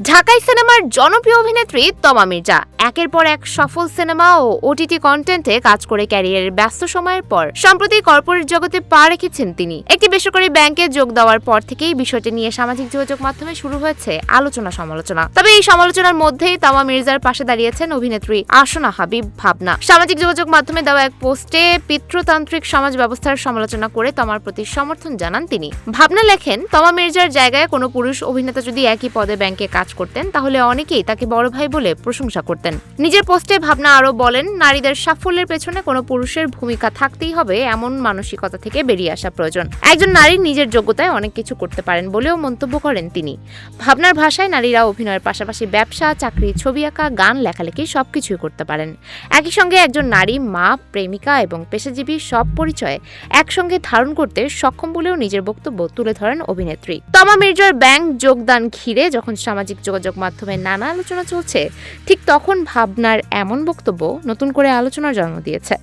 ঢাকাই সিনেমার জনপ্রিয় অভিনেত্রী তমা মির্জা একের পর এক সফল সিনেমা ও ওটিটি কন্টেন্টে কাজ করে ক্যারিয়ারের ব্যস্ত সময়ের পর সম্প্রতি কর্পোরেট জগতে পা রেখেছেন তিনি। একটি বেসরকারি ব্যাংকে যোগ দেওয়ার পর থেকেই বিষয়টি নিয়ে সামাজিক যোগাযোগ মাধ্যমে শুরু হয়েছে আলোচনা সমালোচনা। তবে এই সমালোচনার মধ্যেই তমা মির্জার পাশে দাঁড়িয়েছেন অভিনেত্রী আসনা হাবিব ভাবনা। সামাজিক যোগাযোগ মাধ্যমে দেওয়া এক পোস্টে পিতৃতান্ত্রিক সমাজ ব্যবস্থার সমালোচনা করে তমার প্রতি সমর্থন জানান তিনি। ভাবনা লেখেন, তমা মির্জার জায়গায় কোনো পুরুষ অভিনেতা যদি একই পদে ব্যাংকে কাজ করতেন তাহলে অনেকেই তাকে বড় ভাই বলে প্রশংসা করতেন। নিজের পোস্টে ভাবনা আরো বলেন, নারীদের সাফল্যের পেছনে কোনো পুরুষের ভূমিকা থাকতেই হবে এমন মানসিকতা থেকে বেরিয়ে আসা প্রয়োজন। একজন নারী নিজের যোগ্যতায় অনেক কিছু করতে পারেন বলেও মন্তব্য করেন তিনি। ভাবনার ভাষায় নারীরা অভিনয়ের পাশাপাশি ব্যবসা, চাকরি, ছবি আঁকা, গান, লেখালেখি সবকিছুই করতে পারেন। একই সঙ্গে একজন নারী মা, প্রেমিকা এবং পেশাজীবী সব পরিচয় একসঙ্গে ধারণ করতে সক্ষম বলেও নিজের বক্তব্য তুলে ধরেন অভিনেত্রী। তমা মির্জার ব্যাংক যোগদান ঘিরে যখন সামাজিক যোগাযোগ মাধ্যমে নানা আলোচনা চলছে, ঠিক তখন ভাবনার এমন বক্তব্য নতুন করে আলোচনার জন্ম দিয়েছে।